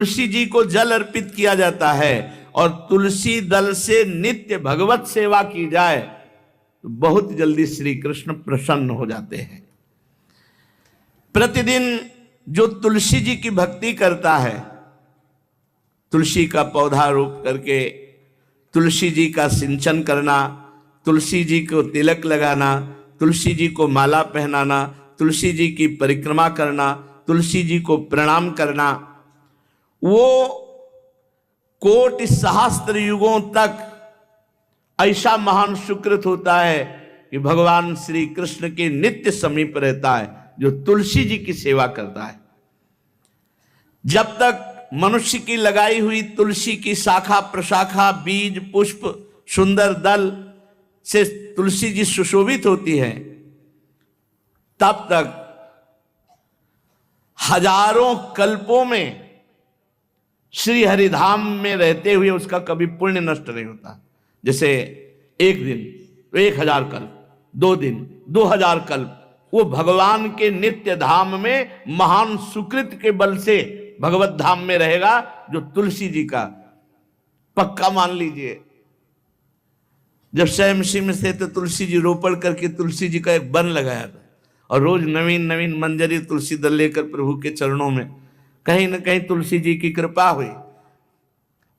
तुलसी जी को जल अर्पित किया जाता है और तुलसी दल से नित्य भगवत सेवा की जाए तो बहुत जल्दी श्री कृष्ण प्रसन्न हो जाते हैं। प्रतिदिन जो तुलसी जी की भक्ति करता है, तुलसी का पौधा रोप करके तुलसी जी का सिंचन करना, तुलसी जी को तिलक लगाना, तुलसी जी को माला पहनाना, तुलसी जी की परिक्रमा करना, तुलसी जी को प्रणाम करना, वो कोटि सहस्त्र युगों तक ऐसा महान सुकृत होता है कि भगवान श्री कृष्ण के नित्य समीप रहता है जो तुलसी जी की सेवा करता है। जब तक मनुष्य की लगाई हुई तुलसी की शाखा प्रशाखा बीज पुष्प सुंदर दल से तुलसी जी सुशोभित होती है, तब तक हजारों कल्पों में श्री हरिधाम में रहते हुए उसका कभी पुण्य नष्ट नहीं होता। जैसे एक दिन 1000 कल्प, 2 दिन 2000 कल्प, वो भगवान के नित्य धाम में महान सुकृत के बल से भगवत धाम में रहेगा, जो तुलसी जी का पक्का मान लीजिए। जब स्वयं में से तो तुलसी जी रोपण करके तुलसी जी का एक वन लगाया था और रोज नवीन नवीन मंजरी तुलसी दल लेकर प्रभु के चरणों में, कहीं न कहीं तुलसी जी की कृपा हुई।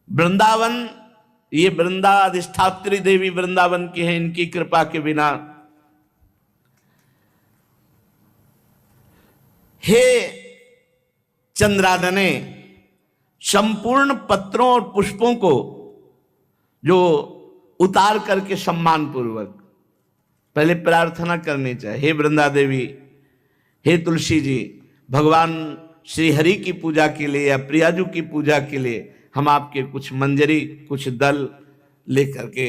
वृंदावन, ये वृंदा अधिष्ठात्री देवी वृंदावन की है, इनकी कृपा के बिना। हे चंद्रादने, संपूर्ण पत्रों और पुष्पों को जो उतार करके सम्मान पूर्वक पहले प्रार्थना करनी चाहिए, हे वृंदा देवी, हे तुलसी जी, भगवान श्री हरि की पूजा के लिए या प्रियाजू की पूजा के लिए हम आपके कुछ मंजरी कुछ दल लेकर के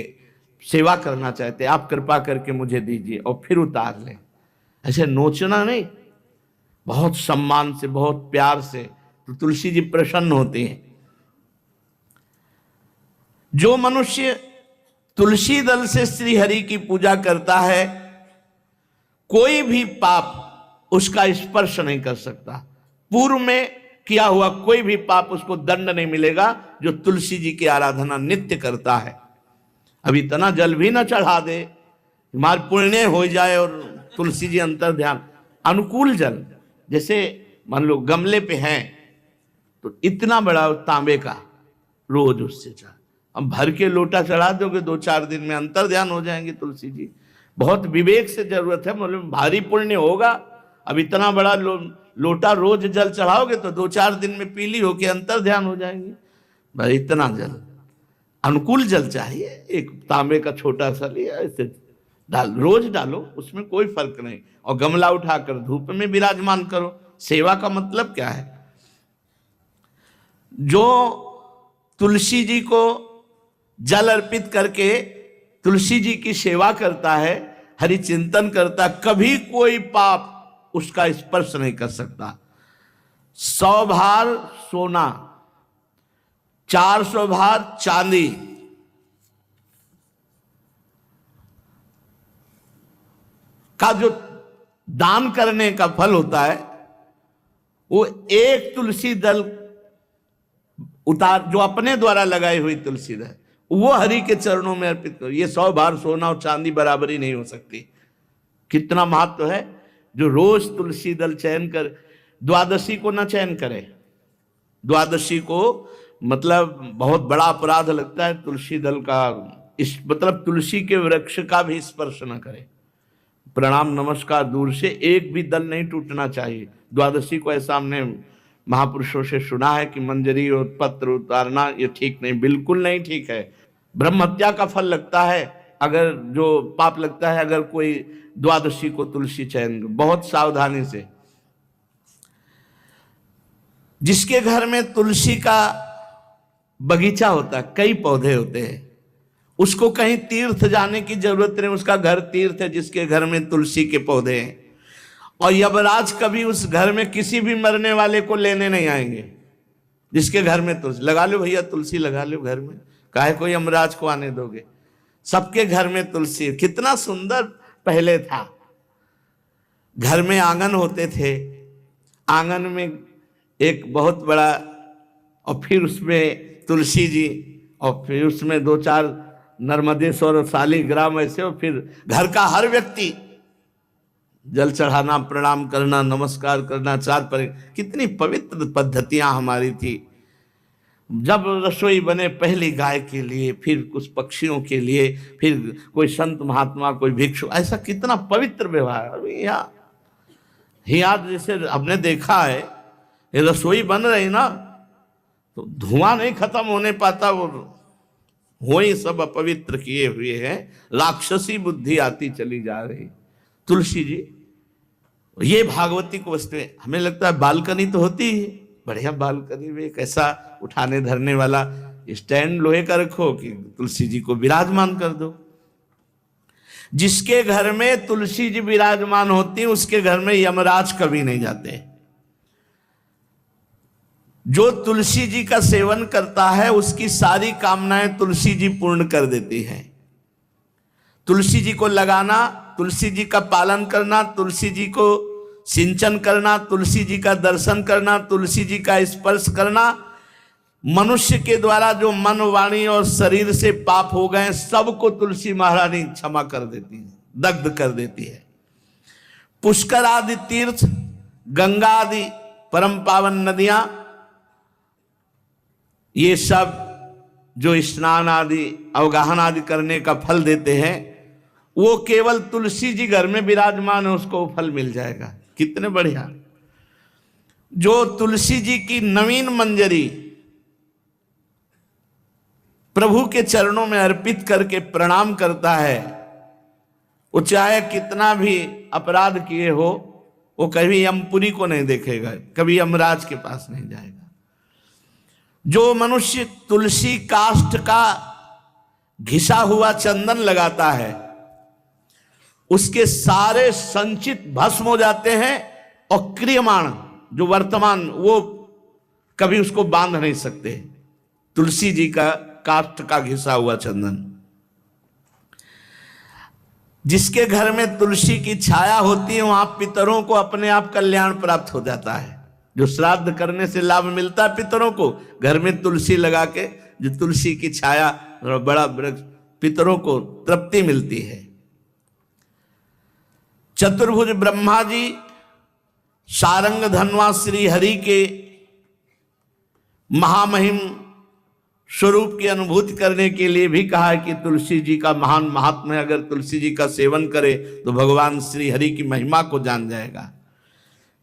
सेवा करना चाहते हैं, आप कृपा करके मुझे दीजिए, और फिर उतार लें। ऐसे नोचना नहीं, बहुत सम्मान से बहुत प्यार से, तो तुलसी जी प्रसन्न होते हैं। जो मनुष्य तुलसी दल से श्री हरि की पूजा करता है, कोई भी पाप उसका स्पर्श नहीं कर सकता। पूर्व में किया हुआ कोई भी पाप उसको दंड नहीं मिलेगा, जो तुलसी जी की आराधना नित्य करता है। अब इतना जल भी ना चढ़ा दे, हमारे पुण्य हो जाए और तुलसी जी अंतर ध्यान, अनुकूल जल, जैसे मान लो गमले पे हैं तो इतना बड़ा तांबे का रोज उससे चढ़ा, अब भर के लोटा चढ़ा दोगे 2-4 दिन में अंतर ध्यान हो जाएंगे तुलसी जी। बहुत विवेक से जरूरत है, मतलब भारी पुण्य होगा। अब इतना बड़ा लोटा रोज जल चढ़ाओगे तो 2-4 दिन में पीली होके अंतर ध्यान हो जाएंगे। भाई इतना जल, अनुकूल जल चाहिए। एक तांबे का छोटा सा लिया, ऐसे रोज डालो, उसमें कोई फर्क नहीं, और गमला उठाकर धूप में विराजमान करो। सेवा का मतलब क्या है? जो तुलसी जी को जल अर्पित करके तुलसी जी की सेवा करता है, हरि चिंतन करता, कभी कोई पाप उसका स्पर्श नहीं कर सकता। 100 भार सोना, 400 भार चांदी, का जो दान करने का फल होता है, वो एक तुलसी दल उतार, जो अपने द्वारा लगाई हुई तुलसी दल, वो हरि के चरणों में अर्पित करो। ये 100 भार सोना और चांदी बराबरी नहीं हो सकती। कितना महत्व है। जो रोज तुलसी दल चयन कर, द्वादशी को ना चयन करे, द्वादशी को मतलब बहुत बड़ा अपराध लगता है तुलसी दल का, इस मतलब तुलसी के वृक्ष का भी स्पर्श न करे। प्रणाम नमस्कार दूर से, एक भी दल नहीं टूटना चाहिए। द्वादशी को ऐसा हमने महापुरुषों से सुना है कि मंजरी और पत्र उतारना ये ठीक नहीं, बिल्कुल नहीं ठीक है। ब्रह्म हत्या का फल लगता है, अगर जो पाप लगता है अगर कोई द्वादशी को तुलसी चयन, बहुत सावधानी से। जिसके घर में तुलसी का बगीचा होता है, कई पौधे होते हैं, उसको कहीं तीर्थ जाने की जरूरत नहीं, उसका घर तीर्थ है जिसके घर में तुलसी के पौधे हैं। और यमराज कभी उस घर में किसी भी मरने वाले को लेने नहीं आएंगे जिसके घर में तुलसी। लगा लो भैया तुलसी लगा लो घर में, काहे को यमराज को आने दोगे? सबके घर में तुलसी। कितना सुंदर पहले था। घर में आंगन होते थे, आंगन में एक बहुत बड़ा और फिर उसमें तुलसी जी, और फिर उसमें 2-4 नर्मदेश्वर और शालिग्राम ऐसे, और फिर घर का हर व्यक्ति जल चढ़ाना, प्रणाम करना, नमस्कार करना, 4 पर। कितनी पवित्र पद्धतियां हमारी थी। जब रसोई बने पहली गाय के लिए, फिर कुछ पक्षियों के लिए, फिर कोई संत महात्मा, कोई भिक्षु, ऐसा कितना पवित्र व्यवहार। अभी यहाँ जैसे हमने देखा है, ये रसोई बन रही ना, तो धुआं नहीं खत्म होने पाता, वो ही सब अपवित्र किए हुए हैं, राक्षसी बुद्धि आती चली जा रही। तुलसी जी, ये भागवती को वस्तु हमें लगता है बालकनी तो होती है, बढ़िया बालकनी में एक ऐसा उठाने धरने वाला स्टैंड लोहे का रखो कि तुलसी जी को विराजमान कर दो। जिसके घर में तुलसी जी विराजमान होती है, उसके घर में यमराज कभी नहीं जाते। जो तुलसी जी का सेवन करता है, उसकी सारी कामनाएं तुलसी जी पूर्ण कर देती हैं। तुलसी जी को लगाना, तुलसी जी का पालन करना, तुलसी जी को सिंचन करना, तुलसी जी का दर्शन करना, तुलसी जी का स्पर्श करना, मनुष्य के द्वारा जो मन, वाणी और शरीर से पाप हो गए, सबको तुलसी महारानी क्षमा कर देती है, दग्ध कर देती है। पुष्कर आदि तीर्थ, गंगा आदि परम पावन नदियां, ये सब जो स्नान आदि, अवगाहन आदि करने का फल देते हैं, वो केवल तुलसी जी घर में विराजमान है, उसको वो फल मिल जाएगा। कितने बढ़िया। जो तुलसी जी की नवीन मंजरी प्रभु के चरणों में अर्पित करके प्रणाम करता है, वो चाहे कितना भी अपराध किए हो, वो कभी यमपुरी को नहीं देखेगा, कभी यमराज के पास नहीं जाएगा। जो मनुष्य तुलसी काष्ठ का घिसा हुआ चंदन लगाता है, उसके सारे संचित भस्म हो जाते हैं, और क्रियमाण जो वर्तमान, वो कभी उसको बांध नहीं सकते। तुलसी जी का काष्ठ का घिसा हुआ चंदन। जिसके घर में तुलसी की छाया होती है, वहां पितरों को अपने आप कल्याण प्राप्त हो जाता है। जो श्राद्ध करने से लाभ मिलता है पितरों को, घर में तुलसी लगा के, जो तुलसी की छाया, बड़ा वृक्ष, पितरों को तृप्ति मिलती है। चतुर्भुज ब्रह्मा जी सारंग धनवा श्री हरि के महामहिम स्वरूप की अनुभूति करने के लिए भी कहा है कि तुलसी जी का महान महात्म्य है। अगर तुलसी जी का सेवन करे तो भगवान श्री हरि की महिमा को जान जाएगा।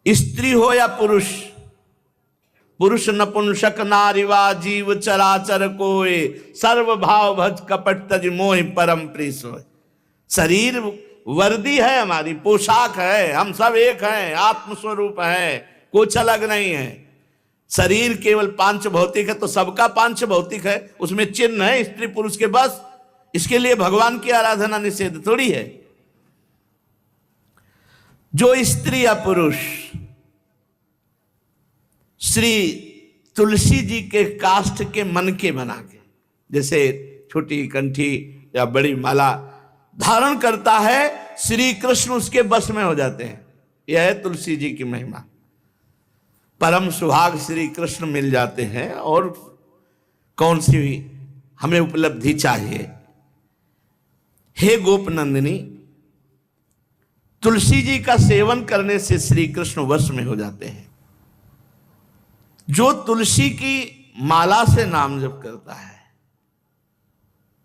स्त्री हो या पुरुष, पुरुष नपुंसक नारीवा जीव चराचर कोय, सर्व भाव भज कपट तज मोहि परम प्रिय सोय। शरीर वर्दी है, हमारी पोशाक है, हम सब एक हैं, आत्मस्वरूप है, कुछ अलग नहीं है। शरीर केवल पांच भौतिक है तो सबका पांच भौतिक है, उसमें चिन्ह है स्त्री पुरुष के, बस। इसके लिए भगवान की आराधना निषेध थोड़ी है। जो स्त्री या पुरुष श्री तुलसी जी के काष्ठ के मनके बना के, जैसे छोटी कंठी या बड़ी माला धारण करता है, श्री कृष्ण उसके बस में हो जाते हैं। यह है तुलसी जी की महिमा। परम सुभाग श्री कृष्ण मिल जाते हैं, और कौन सी हमें उपलब्धि चाहिए। हे गोपनंदिनी, तुलसी जी का सेवन करने से श्री कृष्ण वश में हो जाते हैं। जो तुलसी की माला से नाम जप करता है,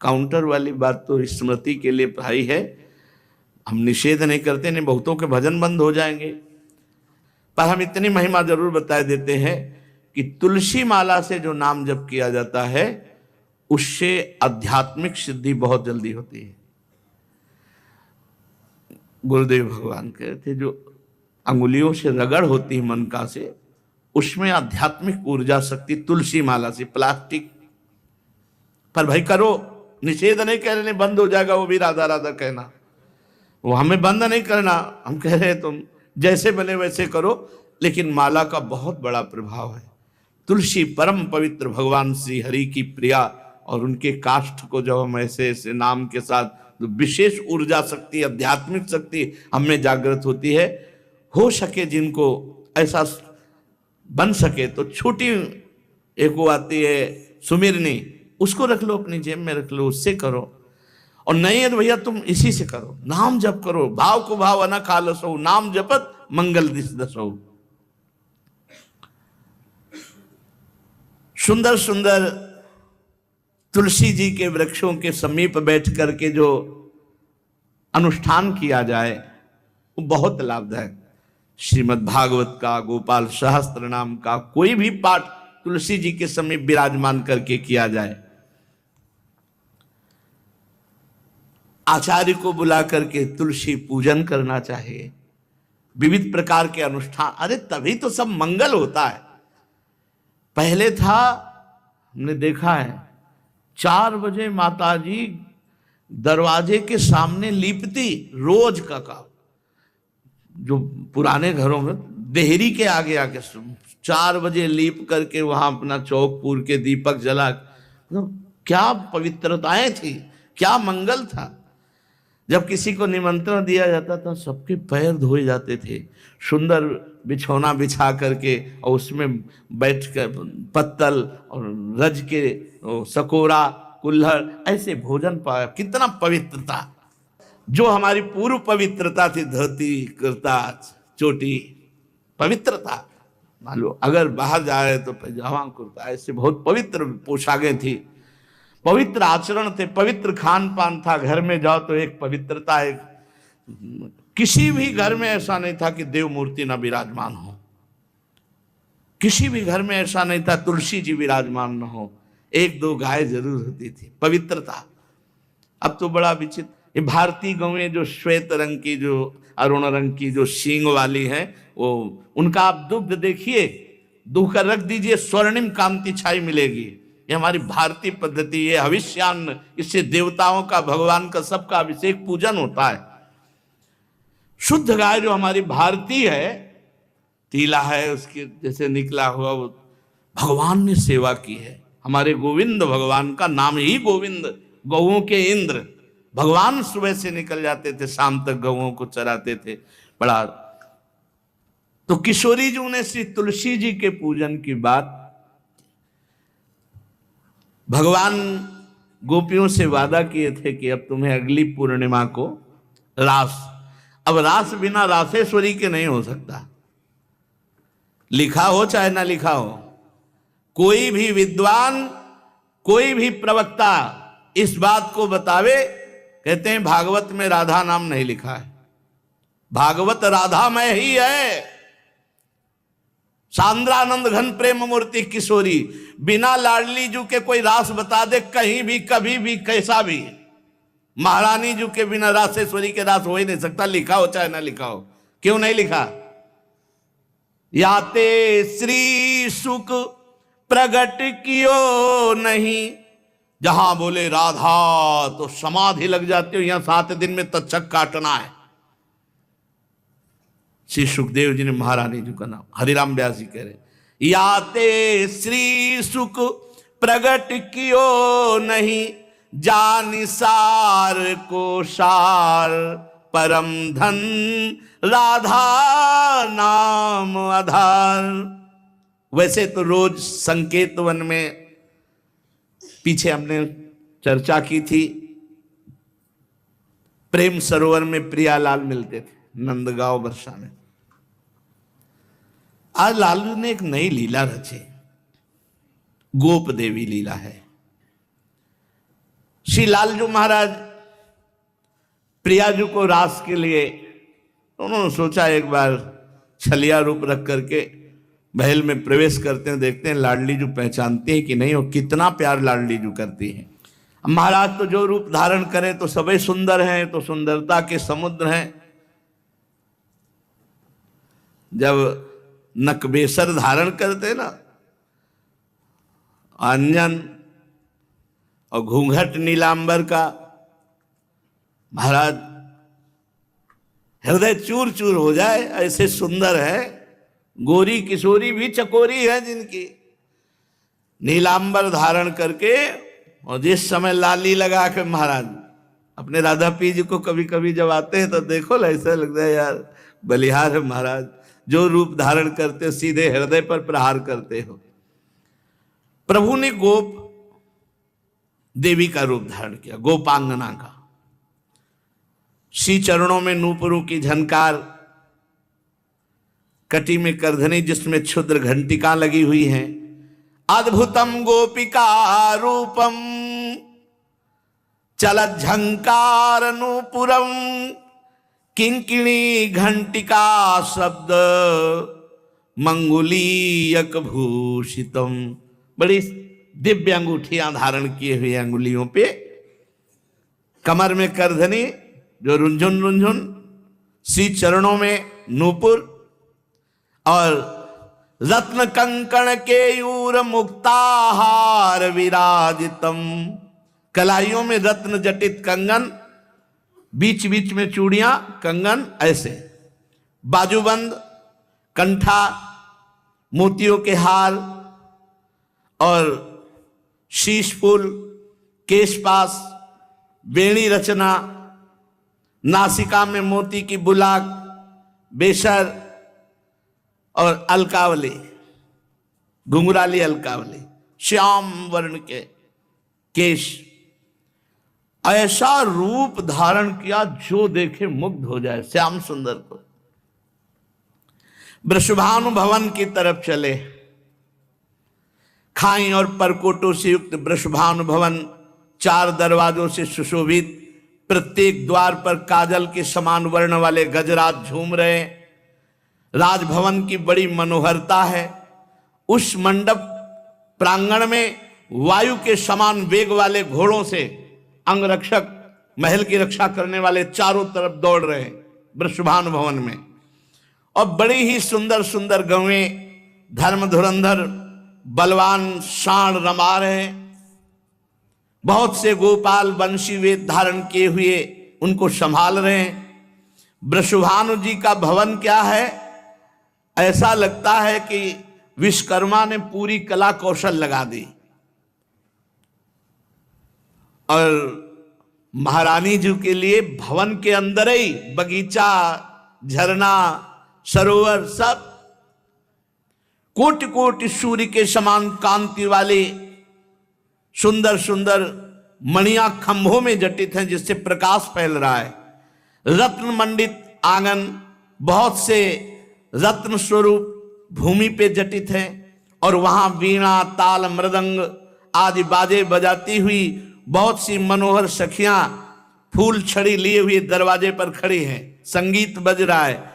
काउंटर वाली बात तो स्मृति के लिए भाई है, हम निषेध नहीं करते, नहीं बहुतों के भजन बंद हो जाएंगे, पर हम इतनी महिमा जरूर बता देते हैं कि तुलसी माला से जो नाम जप किया जाता है, उससे आध्यात्मिक सिद्धि बहुत जल्दी होती है। गुरुदेव भगवान कहते, जो अंगुलियों से रगड़ होती है मन का से, उसमें आध्यात्मिक ऊर्जा शक्ति तुलसी माला से। प्लास्टिक पर भाई करो, निषेध नहीं कह रहे, बंद हो जाएगा वो भी राधा राधा कहना, वो हमें बंद नहीं करना। हम कह रहे हैं तुम जैसे बने वैसे करो, लेकिन माला का बहुत बड़ा प्रभाव है। तुलसी परम पवित्र भगवान श्री हरि की प्रिया, और उनके काष्ठ को जब हम ऐसे ऐसे नाम के साथ, तो विशेष ऊर्जा शक्ति, आध्यात्मिक शक्ति हमें जागृत होती है। हो सके जिनको ऐसा बन सके तो छोटी एक वो आती है सुमिरनी, उसको रख लो अपनी जेब में, रख लो, उससे करो। और नहीं है तो भैया तुम इसी से करो, नाम जप करो, भाव को भाव अना खालसो, नाम जपत मंगल दिस दसो। सुंदर सुंदर तुलसी जी के वृक्षों के समीप बैठ करके जो अनुष्ठान किया जाए वो बहुत लाभदायक। श्रीमद् भागवत का, गोपाल सहस्त्र नाम का कोई भी पाठ तुलसी जी के समीप विराजमान करके किया जाए, आचार्य को बुला करके तुलसी पूजन करना चाहिए, विविध प्रकार के अनुष्ठान, अरे तभी तो सब मंगल होता है। पहले था, हमने देखा है, 4 बजे माताजी दरवाजे के सामने लीपती, रोज का काम। जो पुराने घरों में देहरी के आगे आके 4 बजे लीप करके वहां अपना चौक पूर के दीपक जला, क्या पवित्रताएं थी, क्या मंगल था। जब किसी को निमंत्रण दिया जाता था सबके पैर धोए जाते थे, सुंदर बिछौना बिछा करके और उसमें बैठ कर पत्तल और रज के सकोरा कुल्हड़ ऐसे भोजन पाया, कितना पवित्रता। जो हमारी पूर्व पवित्रता थी, धोती कुर्ता चोटी, पवित्रता। मान लो अगर बाहर जा रहे तो पैजामा कुर्ता, ऐसे बहुत पवित्र पोशाकें थी, पवित्र आचरण थे, पवित्र खान पान था। घर में जाओ तो एक पवित्रता, एक किसी भी घर में ऐसा नहीं था कि देव मूर्ति न विराजमान हो, किसी भी घर में ऐसा नहीं था तुलसी जी विराजमान न हो, 1-2 गाय जरूर होती थी, पवित्रता। अब तो बड़ा विचित्र, ये भारतीय गौएं जो श्वेत रंग की, जो अरुण रंग की, जो सींग वाली है, वो उनका आप दुग्ध देखिए, दूह कर रख दीजिए, स्वर्णिम कांति छाई मिलेगी। ये हमारी भारतीय पद्धति, ये हविष्यान्न, इससे देवताओं का, भगवान का, सबका अभिषेक पूजन होता है। शुद्ध गाय जो हमारी भारतीय है, तीला है उसके जैसे निकला हुआ, वो भगवान ने सेवा की है। हमारे गोविंद भगवान का नाम ही गोविंद, गौओं के इंद्र। भगवान सुबह से निकल जाते थे, शाम तक गौओं को चराते थे। बड़ा तो किशोरी जी ने श्री तुलसी जी के पूजन की बात, भगवान गोपियों से वादा किए थे कि अब तुम्हें अगली पूर्णिमा को रास, अब रास बिना रासेश्वरी के नहीं हो सकता, लिखा हो चाहे ना लिखा हो। कोई भी विद्वान, कोई भी प्रवक्ता इस बात को बतावे, कहते हैं भागवत में राधा नाम नहीं लिखा है, भागवत राधामय ही है। सांद्रानंद घन प्रेम मूर्ति किशोरी, बिना लाडली जू के कोई रास बता दे कहीं भी, कभी भी, कैसा भी, महारानी जू के बिना रासेश्वरी के रास हो ही नहीं सकता, लिखा हो चाहे ना लिखा हो। क्यों नहीं लिखा? याते श्री सुख प्रगट कियो नहीं, जहां बोले राधा तो समाधि लग जाती हो, यहां 7 दिन में तक्षक काटना है। श्री सुखदेव जी ने महारानी जी का नाम, हरिराम व्यास जी कह रहे, याते श्री सुख प्रगट कियो नहीं, जान सार को सार परम धन, राधा नाम आधार। वैसे तो रोज संकेत वन में पीछे हमने चर्चा की थी, प्रेम सरोवर में प्रियालाल मिलते थे, नंदगांव वर्षा में। आज लालू ने एक नई लीला रची, गोप देवी लीला है। श्री लालजू महाराज प्रियाजू को रास के लिए उन्होंने सोचा एक बार छलिया रूप रख करके महल में प्रवेश करते हैं, देखते हैं लाडली जू पहचानती है कि नहीं, और कितना प्यार लाडली जू करती है। महाराज तो जो रूप धारण करें तो सभी सुंदर हैं, तो सुंदरता के समुद्र हैं। जब नकबेसर धारण करते ना, अंजन और घूंघट नीलांबर का, महाराज हृदय चूर चूर हो जाए, ऐसे सुंदर है। गोरी किशोरी भी चकोरी है जिनकी, नीलांबर धारण करके, और जिस समय लाली लगा के महाराज अपने राधा पी जी को कभी कभी जब आते हैं तो देखो ऐसा लगता है यार बलिहार है महाराज, जो रूप धारण करते हो सीधे हृदय पर प्रहार करते हो। प्रभु ने गोप देवी का रूप धारण किया, गोपांगना का। श्री चरणों में नूपुरों की झनकार, कटी में करधनी जिसमें क्षुद्र घंटिका लगी हुई हैं। अद्भुतम गोपिका रूपम चलत झंकार नूपुरम किंकिणी घंटिका शब्द मंगुलीयक भूषितम। बड़ी दिव्य अंगूठियां धारण किए हुए अंगुलियों पे, कमर में करधनी जो रुंझुन रुंझुन, श्री चरणों में नूपुर और रत्न कंकण के यूर मुक्ताहार विराजितम। कलाइयों में रत्न जटित कंगन, बीच बीच में चूड़ियां कंगन ऐसे, बाजूबंद, कंठा, मोतियों के हार और शीश फूल, केशपास, वेणी रचना, नासिका में मोती की बुलाक, बेसर और अलकावली, घुंघराली अलकावली, श्याम वर्ण के केश। ऐसा रूप धारण किया जो देखे मुग्ध हो जाए श्याम सुंदर को। वृषभानु भवन की तरफ चले। खाई और परकोटों से युक्त वृषभानु भवन 4 दरवाजों से सुशोभित, प्रत्येक द्वार पर काजल के समान वर्ण वाले गजराज झूम रहे। राजभवन की बड़ी मनोहरता है। उस मंडप प्रांगण में वायु के समान वेग वाले घोड़ों से अंगरक्षक महल की रक्षा करने वाले चारों तरफ दौड़ रहे वृषभानु भवन में। और बड़ी ही सुंदर सुंदर गौएं धर्म धुरंधर बलवान शाण रमा रहे। बहुत से गोपाल बंशी वेद धारण किए हुए उनको संभाल रहे हैं। वृषभानु जी का भवन क्या है, ऐसा लगता है कि विश्वकर्मा ने पूरी कला कौशल लगा दी। और महारानी जी के लिए भवन के अंदर ही बगीचा, झरना, सरोवर, सब कोटि कोटि सूर्य के समान कांति वाले सुंदर सुंदर मणियां खंभों में जटित हैं, जिससे प्रकाश फैल रहा है। रत्न मंडित आंगन, बहुत से रत्न स्वरूप भूमि पे जटित हैं। और वहां वीणा, ताल, मृदंग आदि बाजे बजाती हुई बहुत सी मनोहर सखियां फूल छड़ी लिए हुए दरवाजे पर खड़ी हैं, संगीत बज रहा है।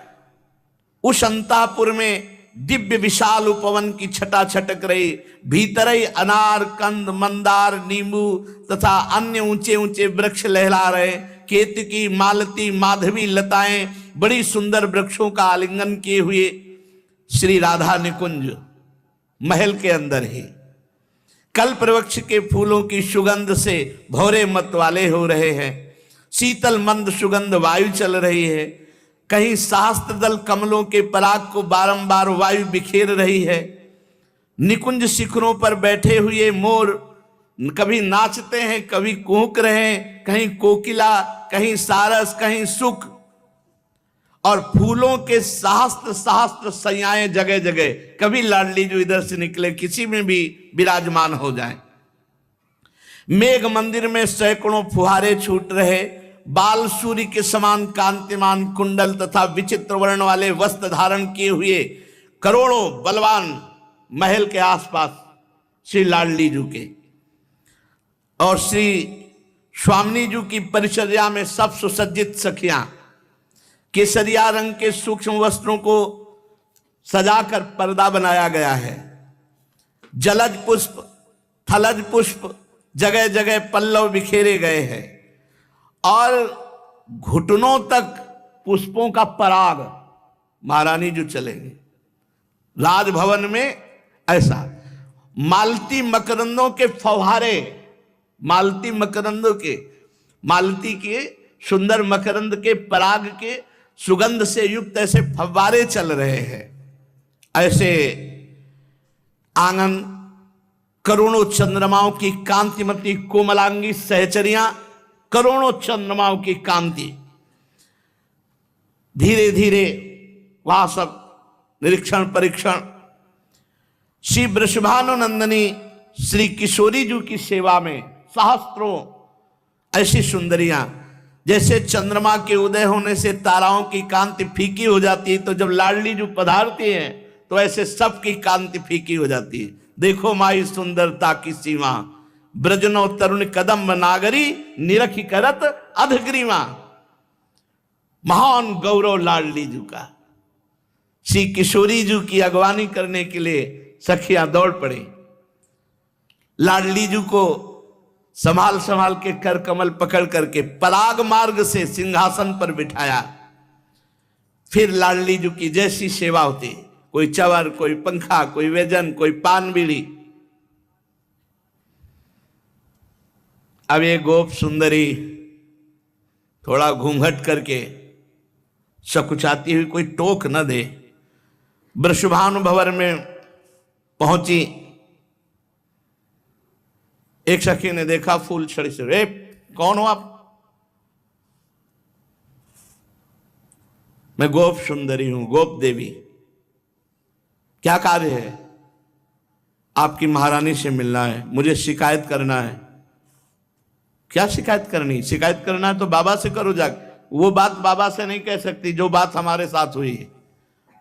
उस अंतापुर में दिव्य विशाल उपवन की छटा छटक रही। भीतर ही अनार, कंद, मंदार, नींबू तथा अन्य ऊंचे ऊंचे वृक्ष लहला रहे। केतकी, मालती, माधवी लताएं बड़ी सुंदर वृक्षों का आलिंगन किए हुए श्री राधा निकुंज महल के अंदर ही कल्प वृक्ष के फूलों की सुगंध से भौरे मत वाले हो रहे हैं। शीतल मंद सुगंध वायु चल रही है। कहीं सहस्त्र दल कमलों के पराग को बारंबार वायु बिखेर रही है। निकुंज शिखरों पर बैठे हुए मोर कभी नाचते हैं, कभी कूक रहे हैं, कहीं कोकिला, कहीं सारस, कहीं सुख। और फूलों के सहस्त्र सहस्त्र सैयाएं जगह जगह, कभी लाडली जो इधर से निकले किसी में भी विराजमान हो जाएं। मेघ मंदिर में सैकड़ों फुहारे छूट रहे। बाल सूर्य के समान कांतिमान कुंडल तथा विचित्र वर्ण वाले वस्त्र धारण किए हुए करोड़ों बलवान महल के आसपास श्री लाडली जी के और श्री स्वामिनी जी की परिचर्या में सब सुसज्जित सखियां केसरिया रंग के सूक्ष्म वस्त्रों को सजाकर पर्दा बनाया गया है। जलज पुष्प, थलज पुष्प जगह जगह पल्लव बिखेरे गए हैं और घुटनों तक पुष्पों का पराग महारानी जो चलेंगे। राजभवन में ऐसा मालती मकरंदों के फव्वारे, मालती मकरंदों के, मालती के सुंदर मकरंद के पराग के सुगंध से युक्त ऐसे फव्वारे चल रहे हैं। ऐसे आंगन, करोड़ों चंद्रमाओं की कांतिमती कोमलांगी सहचरियां, करोड़ों चंद्रमाओं की कांति। धीरे धीरे वहां सब निरीक्षण परीक्षण। श्री वृषभानु नंदिनी श्री किशोरी जी की सेवा में सहस्त्रों ऐसी सुंदरियां, जैसे चंद्रमा के उदय होने से ताराओं की कांति फीकी हो जाती है, तो जब लाडली जी पधारती हैं तो ऐसे सबकी कांति फीकी हो जाती है। देखो माई सुंदरता की सीमा, ब्रजनो तरुण कदम नागरी, निरखी करत अधग्रीवा। महान गौरव लाडली जी का। श्री किशोरी जी की अगवानी करने के लिए सखियां दौड़ पड़ी। लाडली जी को संभाल संभाल के कर कमल पकड़ करके पराग मार्ग से सिंहासन पर बिठाया। फिर लाडली जी की जैसी सेवा होती, कोई चवर, कोई पंखा, कोई व्यजन, कोई पान बीड़ी। अब ये गोप सुंदरी थोड़ा घूंघट करके सकुचाती हुई कोई टोक न दे, वृषभानुभवर में पहुंची। एक सखी ने देखा फूल छड़ी से, रे कौन हो आप? मैं गोप सुंदरी हूं, गोप देवी। क्या कार्य है? आपकी महारानी से मिलना है, मुझे शिकायत करना है। क्या शिकायत करनी? शिकायत करना है तो बाबा से करो जाकर। वो बात बाबा से नहीं कह सकती जो बात हमारे साथ हुई है,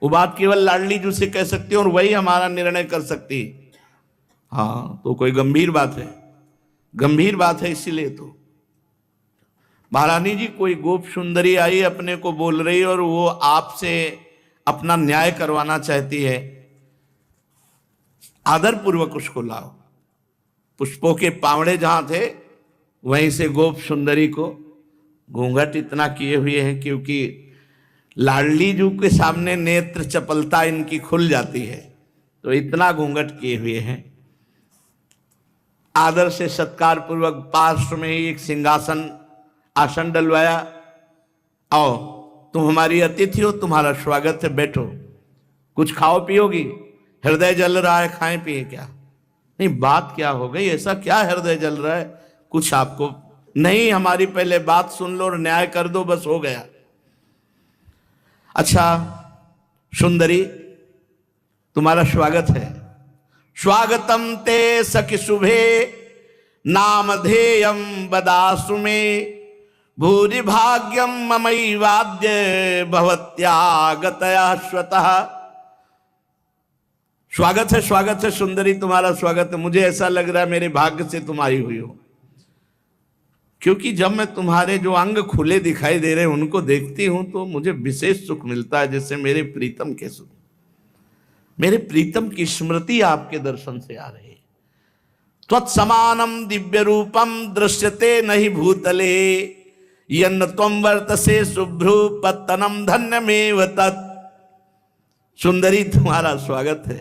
वो बात केवल लाडली जी से कह सकती है और वही हमारा निर्णय कर सकती है। हाँ, तो कोई गंभीर बात है, गंभीर बात है, इसीलिए तो महारानी जी कोई गोप सुंदरी आई अपने को बोल रही और वो आपसे अपना न्याय करवाना चाहती है। आदर पूर्वक उसको लाओ। पुष्पों के पावड़े जहां थे वहीं से गोप सुंदरी को घूंघट इतना किए हुए हैं, क्योंकि लाडली जी के सामने नेत्र चपलता इनकी खुल जाती है, तो इतना घूंघट किए हुए हैं। आदर से सत्कार पूर्वक पार्श्व में ही एक सिंहासन आसन डलवाया। आओ, तुम हमारी अतिथि हो, तुम्हारा स्वागत है, बैठो। कुछ खाओ पियोगी? हृदय जल रहा है, खाएं पिए क्या? नहीं, बात क्या हो गई? ऐसा क्या हृदय जल रहा है? कुछ आपको नहीं, हमारी पहले बात सुन लो और न्याय कर दो, बस हो गया। अच्छा सुंदरी, तुम्हारा स्वागत है। स्वागतम ते सखि शुभे नामधेयम बदासु में, भूरि भाग्यम ममई वाद्य भवत्यागतया स्वतः। स्वागत है, स्वागत है सुंदरी, तुम्हारा स्वागत है। मुझे ऐसा लग रहा है मेरे भाग्य से तुम आई हुई हो, क्योंकि जब मैं तुम्हारे जो अंग खुले दिखाई दे रहे हैं उनको देखती हूं तो मुझे विशेष सुख मिलता है, जैसे मेरे प्रीतम के सुख, मेरे प्रीतम की स्मृति आपके दर्शन से आ रही है। त्वत्समानम दिव्य रूपम दृश्यते नहीं भूतले, यन्न त्वं वर्तसे शुभ्रू पत्तनम धन्यमेव तत्। सुंदरी, तुम्हारा स्वागत है।